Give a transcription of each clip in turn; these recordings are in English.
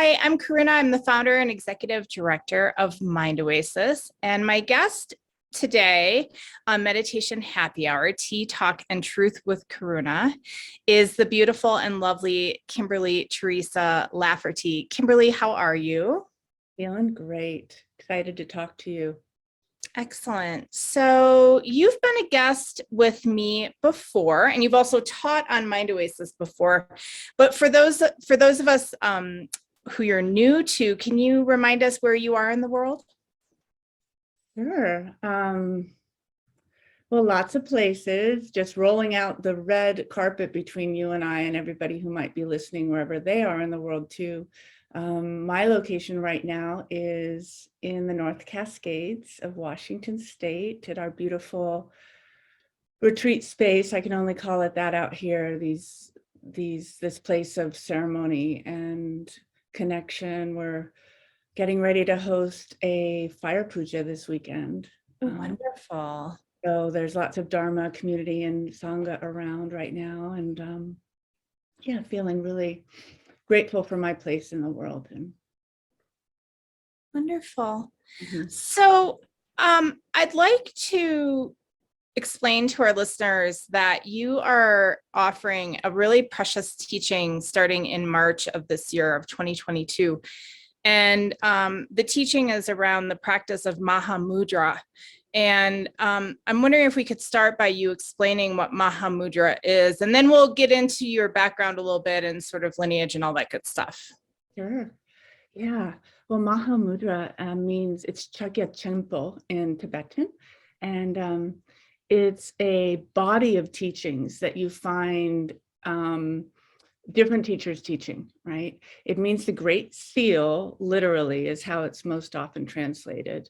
Hi, I'm Karuna. I'm the founder and executive director of MindOasis. And my guest today on Meditation Happy Hour, Tea, Talk, and Truth with Karuna is the beautiful and lovely Kimberley Teresa Lafferty. Kimberley, how are you? Feeling great. Excited to talk to you. Excellent. So you've been a guest with me before, and you've also taught on MindOasis before. But for those of us who you're new to, can you remind us where you are in the world? Sure. Well, lots of places, just rolling out the red carpet between you and I and everybody who might be listening wherever they are in the world too. My location right now is in the North Cascades of Washington State at our beautiful retreat space. I can only call it that out here, this place of ceremony and connection. We're getting ready to host a fire puja this weekend. Wonderful. So there's lots of Dharma community and Sangha around right now. And yeah, feeling really grateful for my place in the world. Wonderful. So I'd like to explain to our listeners that you are offering a really precious teaching starting in March of this year of 2022. And the teaching is around the practice of Mahamudra. And I'm wondering if we could start by you explaining what Mahamudra is, and then we'll get into your background a little bit and sort of lineage and all that good stuff. Sure. Yeah. Well, Mahamudra means it's Chagya Chenpo in Tibetan. And it's a body of teachings that you find different teachers teaching, right? It means the great seal, literally, is how it's most often translated.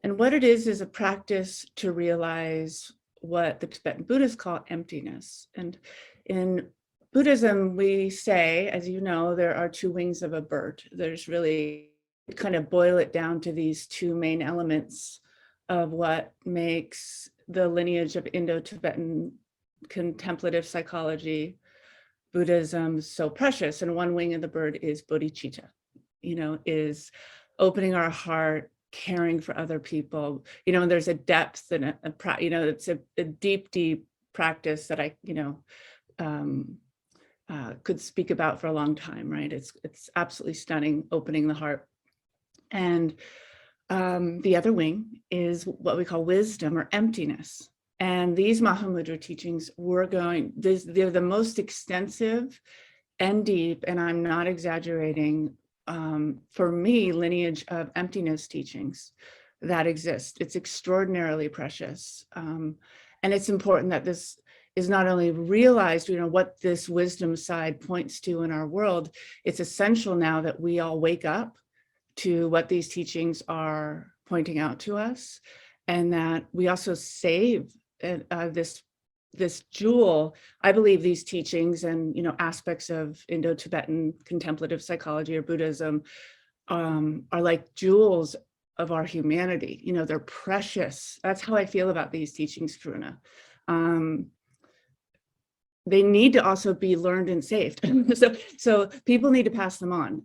And what it is a practice to realize what the Tibetan Buddhists call emptiness. And in Buddhism, we say, as you know, there are two wings of a bird. There's really, kind of boil it down to these two main elements of what makes the lineage of Indo-Tibetan contemplative psychology, Buddhism, so precious. And one wing of the bird is bodhicitta, is opening our heart, caring for other people, and there's a depth and it's a deep, deep practice that I, could speak about for a long time, right? It's absolutely stunning, opening the heart. And the other wing is what we call wisdom or emptiness. And these Mahamudra teachings, they're the most extensive and deep, and I'm not exaggerating, for me, lineage of emptiness teachings that exist. It's extraordinarily precious. And it's important that this is not only realized, what this wisdom side points to in our world, it's essential now that we all wake up to what these teachings are pointing out to us, and that we also save this jewel. I believe these teachings and aspects of Indo-Tibetan contemplative psychology or Buddhism are like jewels of our humanity. They're precious. That's how I feel about these teachings, Karuna. They need to also be learned and saved. so people need to pass them on.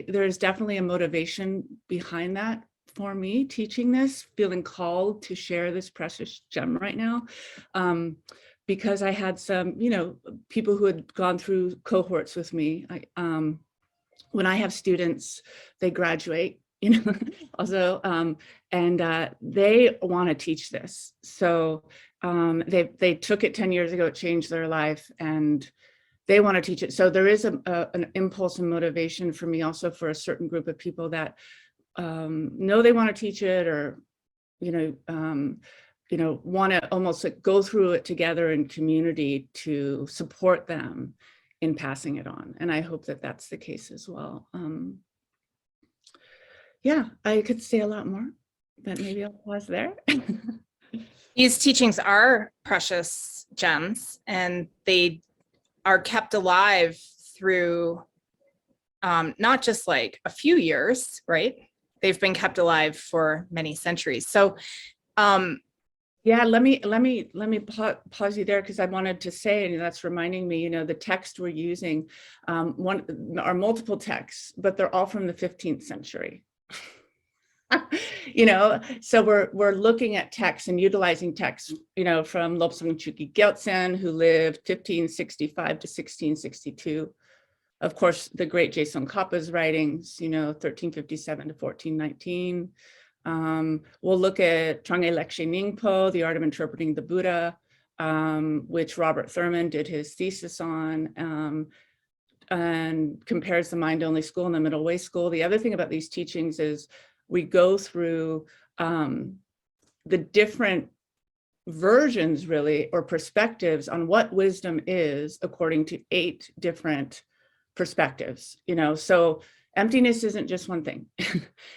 There's definitely a motivation behind that for me, teaching this, feeling called to share this precious gem right now, because I had some, people who had gone through cohorts with me. When I have students, they graduate, also, and they want to teach this. So they took it 10 years ago, it changed their life, and they want to teach it. So there is an impulse and motivation for me also for a certain group of people that know they want to teach it, or want to almost like go through it together in community to support them in passing it on. And I hope that that's the case as well. Yeah, I could say a lot more, but maybe I'll pause there. These teachings are precious gems, and they are kept alive through not just like a few years, right? They've been kept alive for many centuries. So Yeah, let me pause you there, because I wanted to say, and that's reminding me, the text we're using, one are multiple texts, but they're all from the 15th century. So we're looking at texts and utilizing texts, from Lobsang Chuki Gyaltsen, who lived 1565 to 1662. Of course, the great Jason Kappa's writings, 1357 to 1419. We'll look at Trangye Lekshe Ningpo, The Art of Interpreting the Buddha, which Robert Thurman did his thesis on, and compares the mind-only school and the middle way school. The other thing about these teachings is we go through the different versions, really, or perspectives on what wisdom is according to 8 different perspectives. So emptiness isn't just one thing.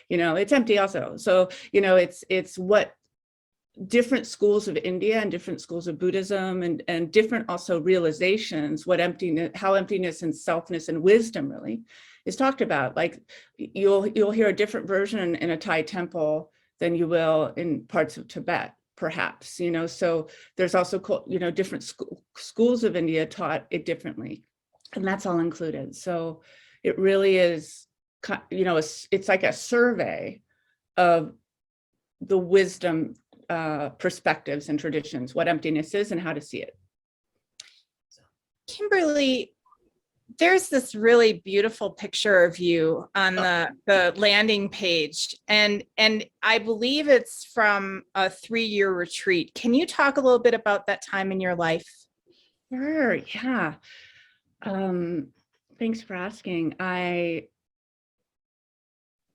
It's empty also. So it's what different schools of India and different schools of Buddhism and different also realizations, what emptiness, how emptiness and selfness and wisdom really is talked about. Like you'll hear a different version in a Thai temple than you will in parts of Tibet, perhaps. So there's also different schools of India taught it differently, and that's all included. So it really is, it's like a survey of the wisdom perspectives and traditions, what emptiness is and how to see it. Kimberly, there's this really beautiful picture of you on the landing page, and I believe it's from a 3-year retreat. Can you talk a little bit about that time in your life? Sure, yeah. Thanks for asking.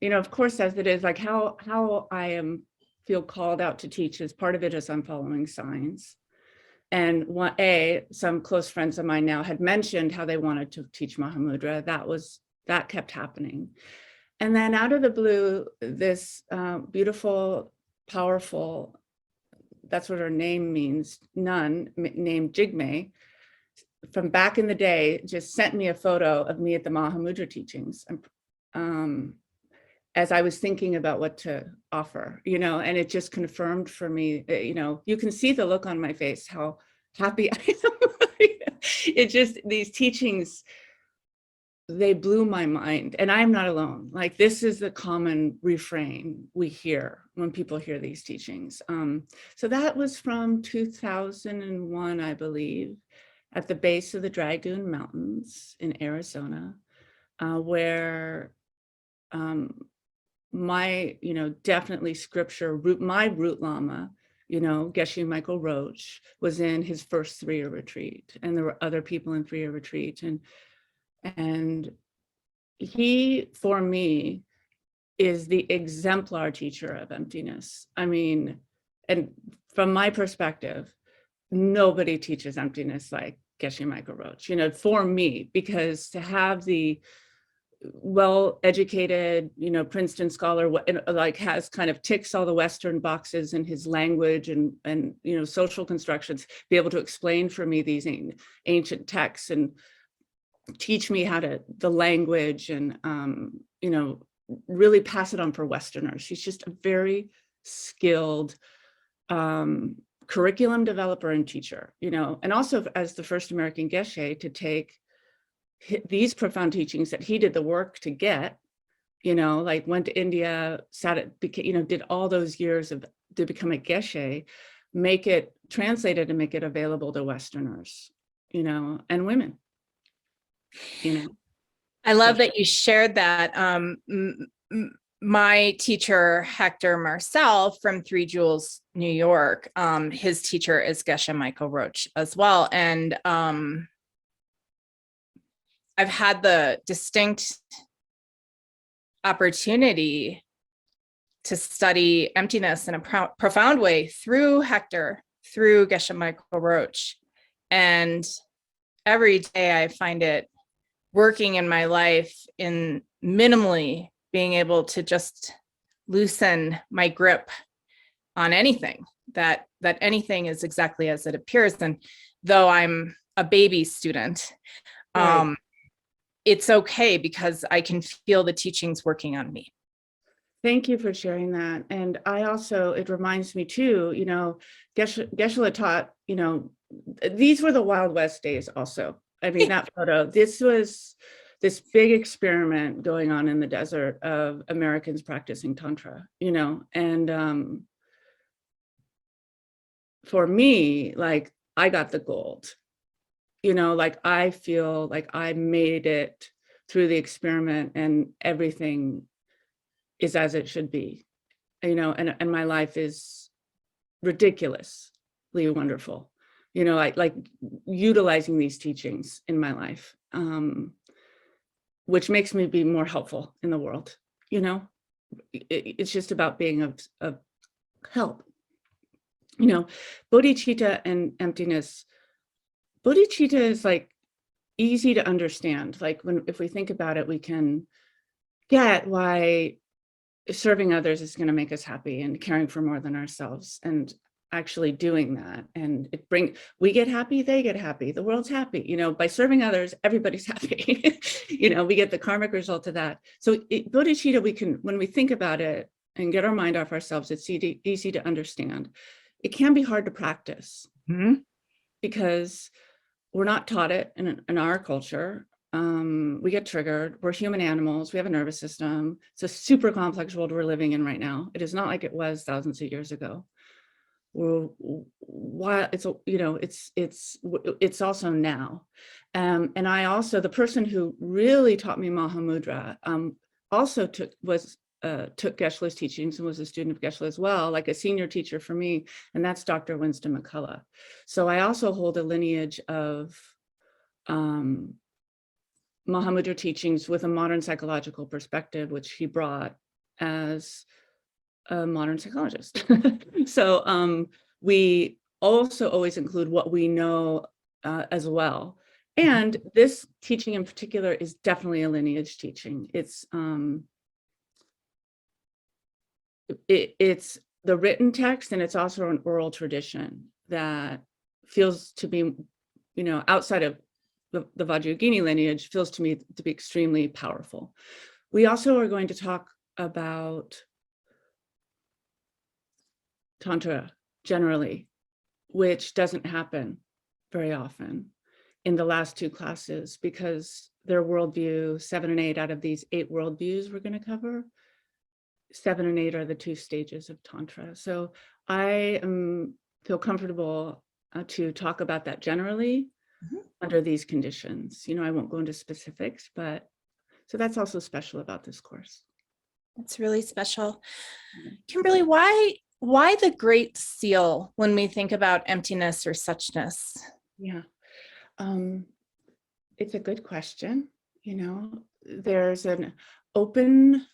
Of course, as it is, like how I feel called out to teach is part of it is I'm following signs. And some close friends of mine now had mentioned how they wanted to teach Mahamudra. That kept happening. And then out of the blue, this beautiful, powerful, that's what her name means, nun named Jigme, from back in the day, just sent me a photo of me at the Mahamudra teachings. As I was thinking about what to offer, and it just confirmed for me, you can see the look on my face, how happy I am. These teachings, they blew my mind, and I'm not alone. Like, this is the common refrain we hear when people hear these teachings. So that was from 2001, I believe, at the base of the Dragoon Mountains in Arizona, where my, definitely scripture, my root lama, Geshe Michael Roach, was in his first 3-year retreat. And there were other people in 3-year retreat. And he, for me, is the exemplar teacher of emptiness. I mean, and from my perspective, nobody teaches emptiness like Geshe Michael Roach, for me, because to have the well-educated, Princeton scholar, like has kind of ticks all the Western boxes in his language and social constructions, be able to explain for me these ancient texts and teach me the language and, really pass it on for Westerners. She's just a very skilled curriculum developer and teacher, and also as the first American Geshe to take these profound teachings that he did the work to get, like went to India, did all those years to become a Geshe, make it translated and make it available to Westerners, and women, I love that you shared that. My teacher, Hector Marcel from Three Jewels, New York, his teacher is Geshe Michael Roach as well. And I've had the distinct opportunity to study emptiness in a profound way through Hector, through Geshe Michael Roach. And every day I find it working in my life in minimally being able to just loosen my grip on anything, that anything is exactly as it appears. And though I'm a baby student, right, it's okay because I can feel the teachings working on me. Thank you for sharing that. And I also, it reminds me too, Geshe-la taught, these were the Wild West days also. I mean, that photo, this was this big experiment going on in the desert of Americans practicing Tantra, and for me, like, I got the gold, like, I feel like I made it through the experiment and everything is as it should be, and my life is ridiculously wonderful, like utilizing these teachings in my life, which makes me be more helpful in the world. It's just about being of help. Bodhicitta and emptiness. Bodhicitta is like easy to understand. Like, if we think about it, we can get why serving others is going to make us happy, and caring for more than ourselves, and actually doing that. And we get happy, they get happy, the world's happy, by serving others, everybody's happy. We get the karmic result of that. So bodhicitta, when we think about it and get our mind off ourselves, it's easy to understand. It can be hard to practice, because we're not taught it in our culture. We get triggered. We're human animals. We have a nervous system. It's a super complex world we're living in right now. It is not like it was thousands of years ago. It's also now. And I also, the person who really taught me Mahamudra, also took Geshe-la's teachings and was a student of Geshe-la as well, like a senior teacher for me, and that's Dr. Winston McCullough. So I also hold a lineage of Mahamudra teachings with a modern psychological perspective, which he brought as a modern psychologist. So we also always include what we know as well. And this teaching in particular is definitely a lineage teaching. It's the written text, and it's also an oral tradition that feels to be, outside of the Vajrayogini lineage, feels to me to be extremely powerful. We also are going to talk about Tantra generally, which doesn't happen very often in the last two classes, because their worldview, 7 and 8 out of these 8 worldviews we're going to cover, 7 and 8 are the 2 stages of Tantra. So I feel comfortable to talk about that generally under these conditions. I won't go into specifics, but so that's also special about this course. It's really special. Kimberley, why the Great Seal when we think about emptiness or suchness? Yeah, it's a good question. There's an open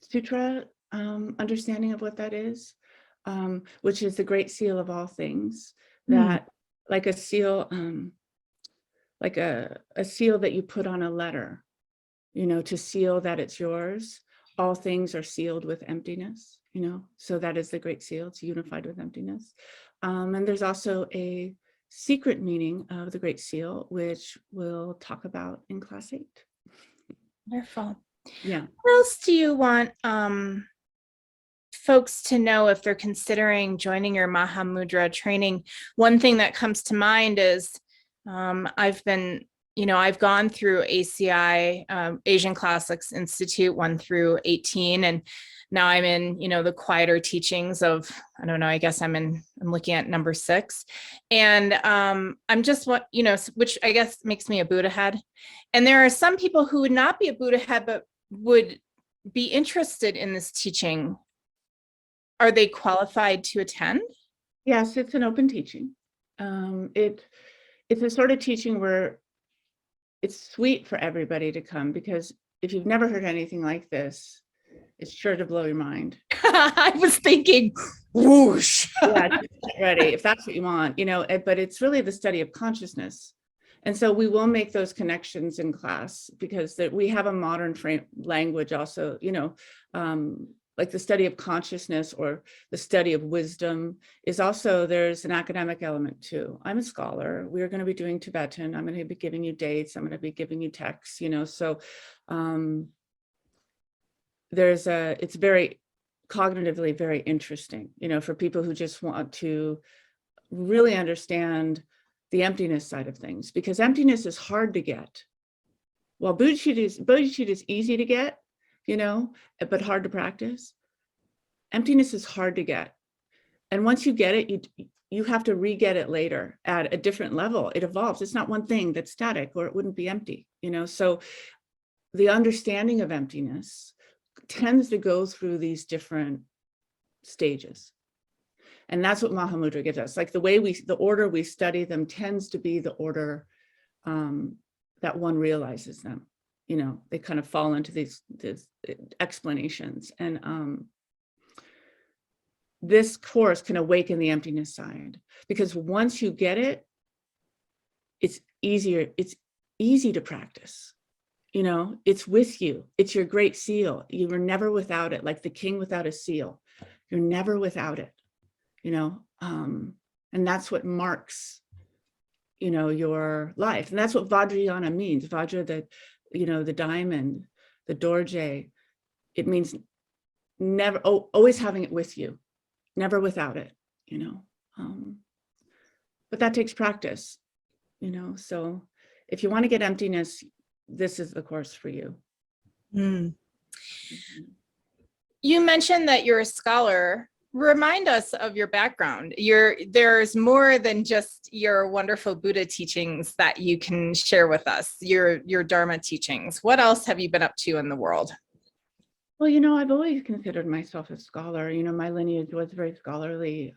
sutra understanding of what that is, which is the Great Seal of all things, that like a seal, like a seal that you put on a letter, to seal that it's yours. All things are sealed with emptiness, so that is the Great Seal. It's unified with emptiness. And there's also a secret meaning of the Great Seal, which we'll talk about in class 8. Wonderful. Yeah. What else do you want folks to know if they're considering joining your Mahamudra training? One thing that comes to mind is I've gone through ACI, Asian Classics Institute 1 through 18, and now I'm in, the quieter teachings of, I don't know, I guess I'm looking at number 6. And I'm just which I guess makes me a Buddha head. And there are some people who would not be a Buddha head, but would be interested in this teaching. Are they qualified to attend? Yes, it's an open teaching. It's a sort of teaching where it's sweet for everybody to come, because if you've never heard anything like this, it's sure to blow your mind. I was thinking, whoosh. Yeah, get ready if that's what you want, but it's really the study of consciousness. And so we will make those connections in class, because we have a modern language also, like the study of consciousness or the study of wisdom is also, there's an academic element too. I'm a scholar. We're going to be doing Tibetan. I'm going to be giving you dates. I'm going to be giving you texts, so it's very cognitively very interesting, for people who just want to really understand the emptiness side of things, because emptiness is hard to get. Well, bodhicitta is easy to get, but hard to practice. Emptiness is hard to get. And once you get it, you have to re-get it later at a different level. It evolves. It's not one thing that's static, or it wouldn't be empty, So the understanding of emptiness tends to go through these different stages. And that's what Mahamudra gives us. Like the order we study them tends to be the order that one realizes them. They kind of fall into these explanations. And this course can awaken the emptiness side, because once you get it, it's easy to practice. It's with you. It's your great seal. You were never without it, like the king without a seal. You're never without it, and that's what marks, your life. And that's what Vajrayogini means. Vajra, the diamond, the dorje, it means never, always having it with you, never without it, but that takes practice, so if you want to get emptiness, this is the course for you. Mm. You mentioned that you're a scholar. Remind us of your background. There's more than just your wonderful Buddha teachings that you can share with us, your Dharma teachings. What else have you been up to in the world? Well, I've always considered myself a scholar. My lineage was very scholarly,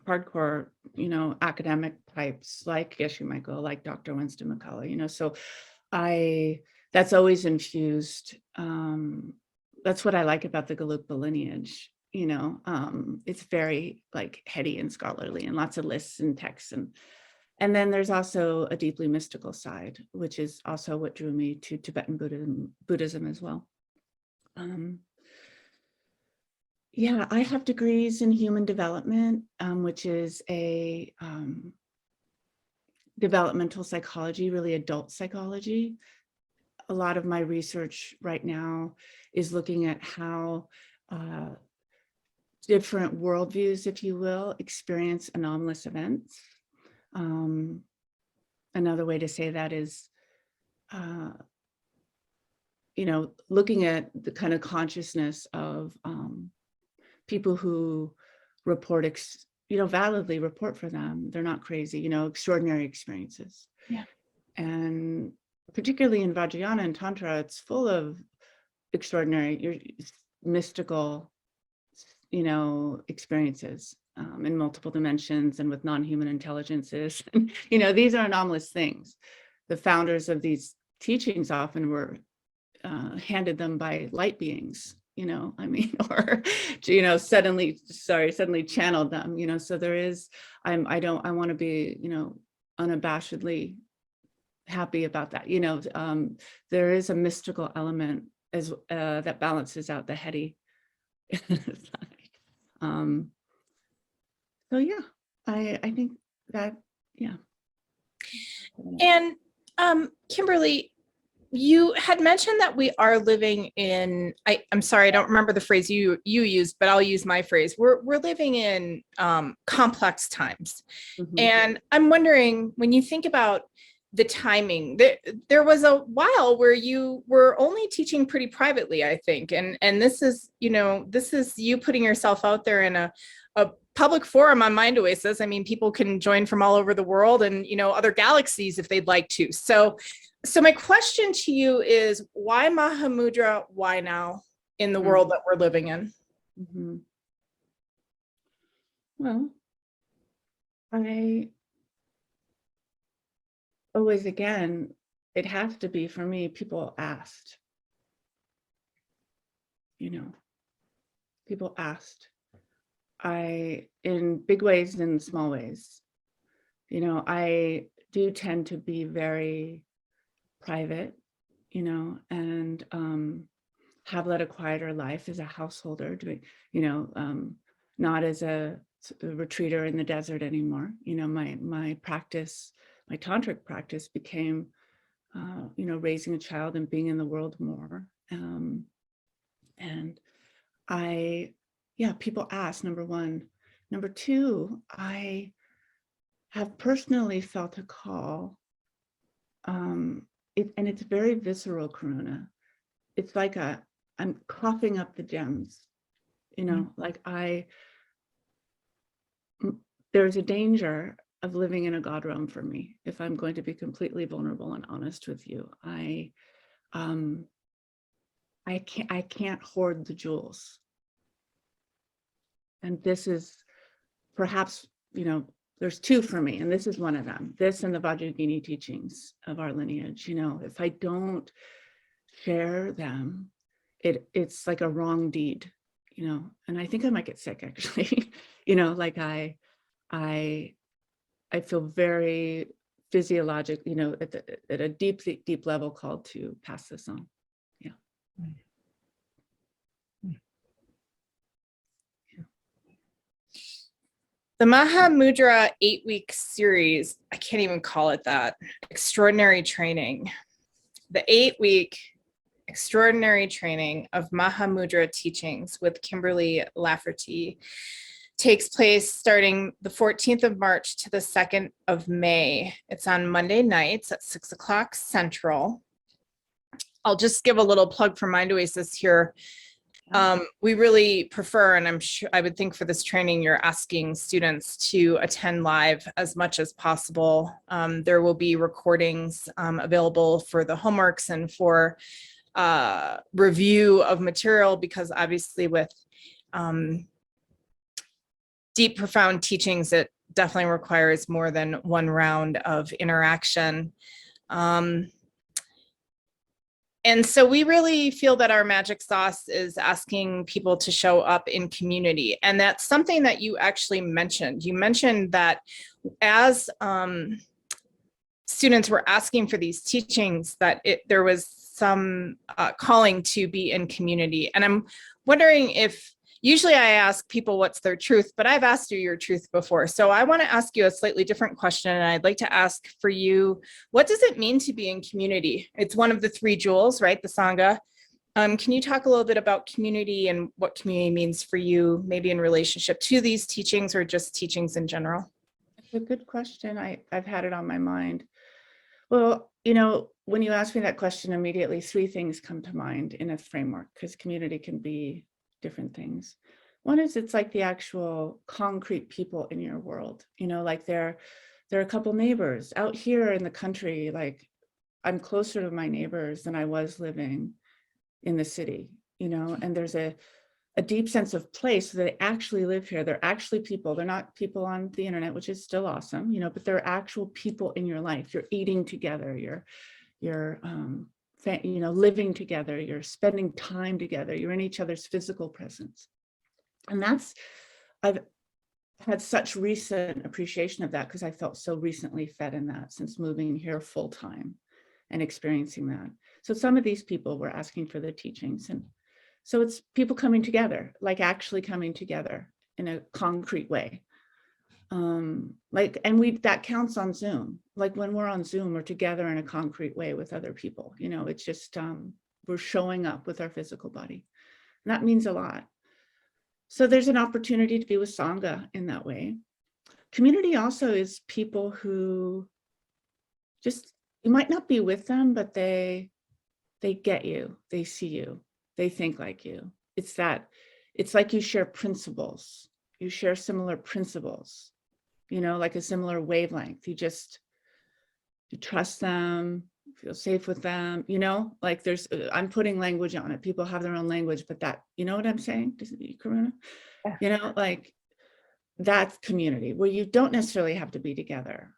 hardcore, academic types like Geshe Michael, like Dr. Winston McCullough, so that's always infused. That's what I like about the Gelugpa lineage. It's very like heady and scholarly, and lots of lists and texts, and then there's also a deeply mystical side, which is also what drew me to Tibetan Buddhism as well. Yeah, I have degrees in human development, which is a developmental psychology, really adult psychology. A lot of my research right now is looking at how different worldviews, if you will, experience anomalous events. Another way to say that is, looking at the kind of consciousness of people who report, validly report for them. They're not crazy, extraordinary experiences. Yeah. And particularly in Vajrayana and Tantra, it's full of extraordinary, mystical, experiences in multiple dimensions and with non-human intelligences. These are anomalous things. The founders of these teachings often were handed them by light beings, or, suddenly channeled them, so there is, I want to be, unabashedly happy about that. There is a mystical element as that balances out the heady side. So yeah, I think that, yeah. And Kimberley, you had mentioned that we are living in, I'm sorry, I don't remember the phrase you used, but I'll use my phrase. We're living in complex times. Mm-hmm. And I'm wondering, when you think about the timing, there was a while where you were only teaching pretty privately, I think. And this is you putting yourself out there in a public forum on MindOasis. I mean, people can join from all over the world and, other galaxies if they'd like to. So my question to you is, why Mahamudra? Why now in the world that we're living in? Mm-hmm. Well, I always, again, it has to be, for me, people asked. People asked. In big ways and small ways. I do tend to be very private, and have led a quieter life as a householder, doing, not as a retreater in the desert anymore. My practice, my tantric practice became, raising a child and being in the world more. And people ask, number one. Number two, I have personally felt a call, and it's very visceral, Karuna. It's like I'm coughing up the gems, like there's a danger of living in a God realm for me. If I'm going to be completely vulnerable and honest with you, I can't hoard the jewels. And this is perhaps, there's two for me, and this is one of them. This and the Vajrayogini teachings of our lineage. If I don't share them, it's like a wrong deed, and I think I might get sick actually. Like I feel very physiologic, at a deep level called to pass this on. Yeah. The Mahamudra 8-week series, I can't even call it that, extraordinary training. The 8-week extraordinary training of Mahamudra teachings with Kimberley Lafferty takes place starting the 14th of March to the 2nd of May. It's on Monday nights at 6 o'clock Central. I'll just give a little plug for MindOasis here. We really prefer, and I would think for this training, you're asking students to attend live as much as possible. There will be recordings available for the homeworks and for review of material, because obviously with deep, profound teachings, it definitely requires more than one round of interaction. And so we really feel that our magic sauce is asking people to show up in community. And that's something that you actually mentioned. You mentioned that as students were asking for these teachings, that there was some calling to be in community. And I'm wondering if, usually I ask people what's their truth, but I've asked you your truth before. So I want to ask you a slightly different question. And I'd like to ask for you, what does it mean to be in community? It's one of the 3 jewels, right? The Sangha. Can you talk a little bit about community and what community means for you, maybe in relationship to these teachings or just teachings in general? It's a good question. I've had it on my mind. Well, when you ask me that question, immediately 3 things come to mind in a framework, because community can be different things. One is, it's like the actual concrete people in your world, like there are a couple neighbors out here in the country. Like I'm closer to my neighbors than I was living in the city, and there's a deep sense of place. So they actually live here. They're actually people. They're not people on the internet, which is still awesome, but they're actual people in your life. You're eating together. You're living together, you're spending time together, you're in each other's physical presence. And I've had such recent appreciation of that, because I felt so recently fed in that since moving here full time and experiencing that. So some of these people were asking for the teachings. And so it's people coming together, like actually coming together in a concrete way. That counts on Zoom. Like when we're on Zoom, we're together in a concrete way with other people. It's just, we're showing up with our physical body. And that means a lot. So there's an opportunity to be with Sangha in that way. Community also is people who you might not be with them, but they get you, they see you, they think like you. It's like you share principles. You share similar principles. Like a similar wavelength. You trust them, feel safe with them, like I'm putting language on it. People have their own language, but that, you know what I'm saying, Karuna? Yeah. Like that's community where you don't necessarily have to be together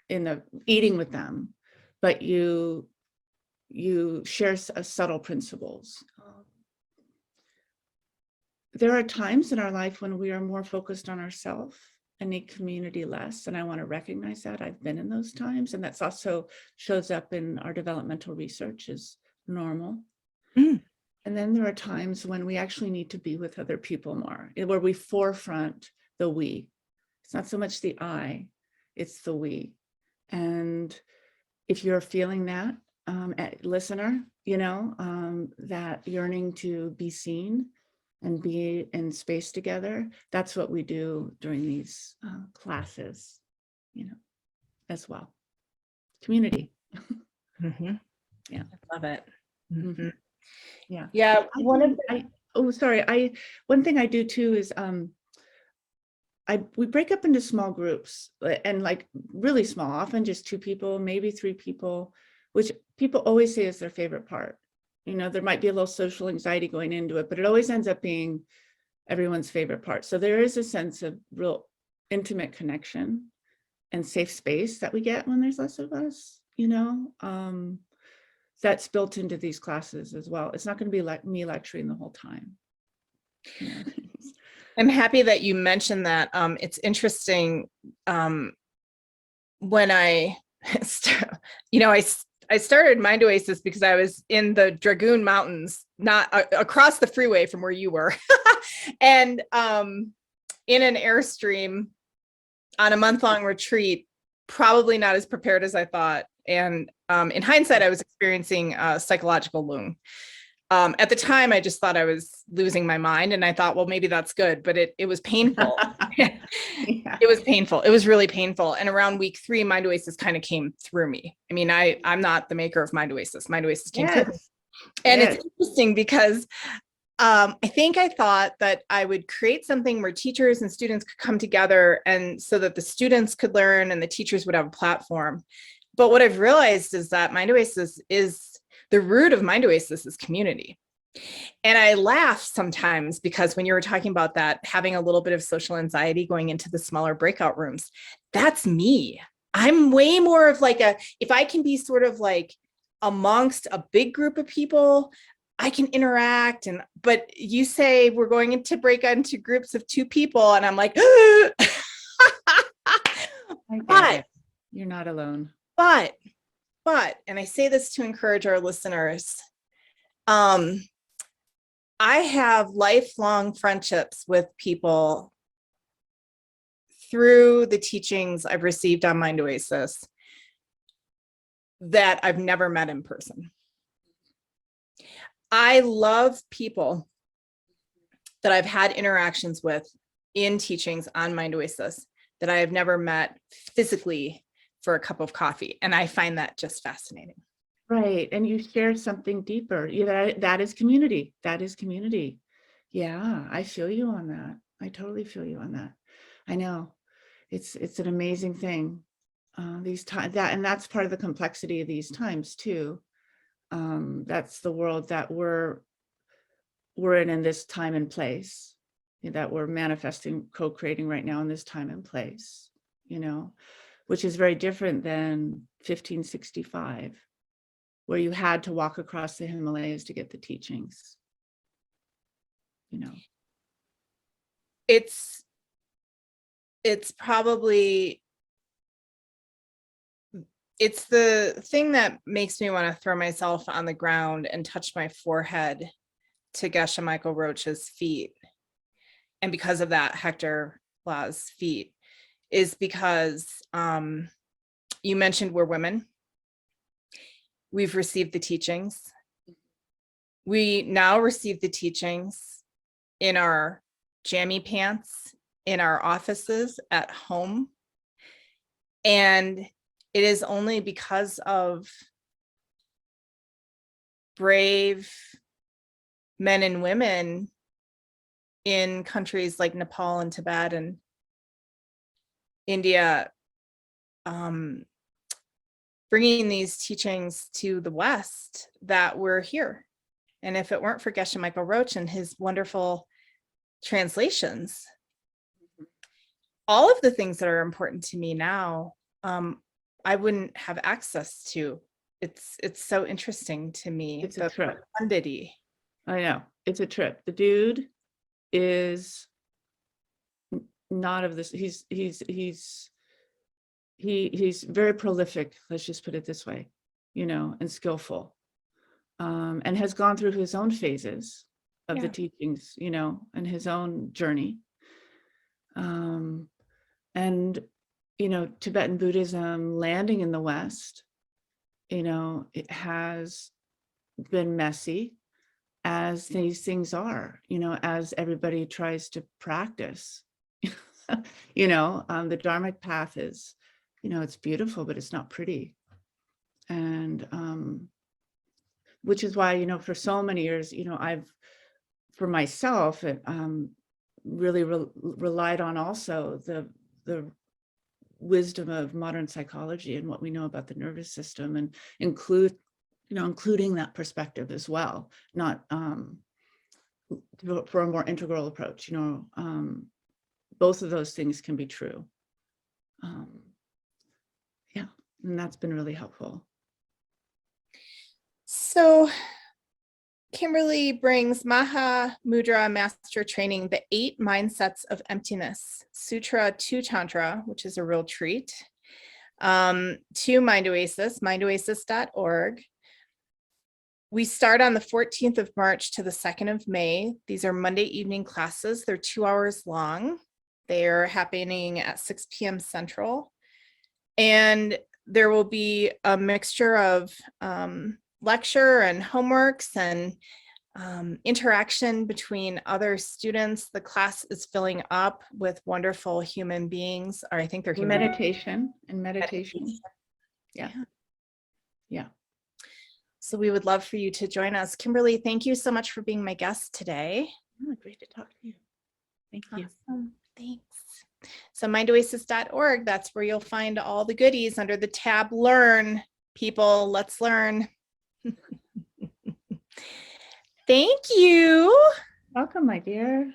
in the eating with them, but you share subtle principles. There are times in our life when we are more focused on ourselves and need community less. And I want to recognize that. I've been in those times. And that's also shows up in our developmental research as normal. And then there are times when we actually need to be with other people more, where we forefront the we. It's not so much the I, it's the we. And if you're feeling that, listener, that yearning to be seen and be in space together. That's what we do during these classes, as well. Community. Mm-hmm. Yeah. I love it. Mm-hmm. Yeah. Yeah. One thing I do too is we break up into small groups, and like really small, often just 2 people, maybe 3 people, which people always say is their favorite part. There might be a little social anxiety going into it, but it always ends up being everyone's favorite part. So there is a sense of real intimate connection and safe space that we get when there's less of us, that's built into these classes as well. It's not going to be like me lecturing the whole time. I'm happy that you mentioned that. It's interesting. When I started MindOasis because I was in the Dragoon Mountains, not across the freeway from where you were, and in an Airstream on a month-long retreat, probably not as prepared as I thought. And in hindsight, I was experiencing a psychological loom. At the time, I just thought I was losing my mind, and I thought, well, maybe that's good, but it was painful. Yeah. It was painful. It was really painful. And around week 3, MindOasis kind of came through me. I mean, I'm not the maker of MindOasis. MindOasis came through me. And it's interesting because I think I thought that I would create something where teachers and students could come together, and so that the students could learn and the teachers would have a platform. But what I've realized is that MindOasis is the root of MindOasis is community. And I laugh sometimes because when you were talking about that, having a little bit of social anxiety going into the smaller breakout rooms, that's me. I'm way more of like if I can be sort of like amongst a big group of people, I can interact. But you say we're going to break into groups of 2 people, and I'm like, but you're not alone. But, and I say this to encourage our listeners, I have lifelong friendships with people through the teachings I've received on MindOasis that I've never met in person. I love people that I've had interactions with in teachings on MindOasis that I have never met physically for a cup of coffee. And I find that just fascinating. Right. And you share something deeper. That is community. That is community. Yeah, I feel you on that. I totally feel you on that. I know. It's an amazing thing. These times, and that's part of the complexity of these times too. That's the world that we're in this time and place, that we're manifesting, co-creating right now in this time and place, which is very different than 1565, where you had to walk across the Himalayas to get the teachings. It's probably, it's the thing that makes me want to throw myself on the ground and touch my forehead to Geshe Michael Roach's feet. And because of that, Hector Bla's feet, is because you mentioned we're women. We've received the teachings. We now receive the teachings in our jammy pants, in our offices, at home. And it is only because of brave men and women in countries like Nepal and Tibet and India, bringing these teachings to the West, that we're here. And if it weren't for Geshe Michael Roach and his wonderful translations, all of the things that are important to me now, I wouldn't have access to. It's so interesting to me. It's a trip. Profundity. I know, it's a trip. The dude is not of this. He's very prolific. Let's just put it this way, and skillful, and has gone through his own phases of the teachings, and his own journey. And Tibetan Buddhism landing in the West, it has been messy, as these things are, as everybody tries to practice. The Dharmic path is, it's beautiful, but it's not pretty. And which is why, for so many years, for myself, really relied on also the wisdom of modern psychology and what we know about the nervous system, and including that perspective as well, not for a more integral approach. Both of those things can be true. Yeah, and that's been really helpful. So Kimberley brings Mahamudra Master Training, the 8 Mindsets of Emptiness, Sutra to Tantra, which is a real treat, to MindOasis, MindOasis.org. We start on the 14th of March to the 2nd of May. These are Monday evening classes. They're 2 hours long. They're happening at 6 p.m. Central. And there will be a mixture of lecture and homeworks and interaction between other students. The class is filling up with wonderful human beings, or I think they're human meditation. Yeah. So we would love for you to join us. Kimberley, thank you so much for being my guest today. Oh, great to talk to you. Thank you. Awesome. Thanks. So MindOasis.org, that's where you'll find all the goodies under the tab Learn. People, let's learn. Thank you. Welcome, my dear.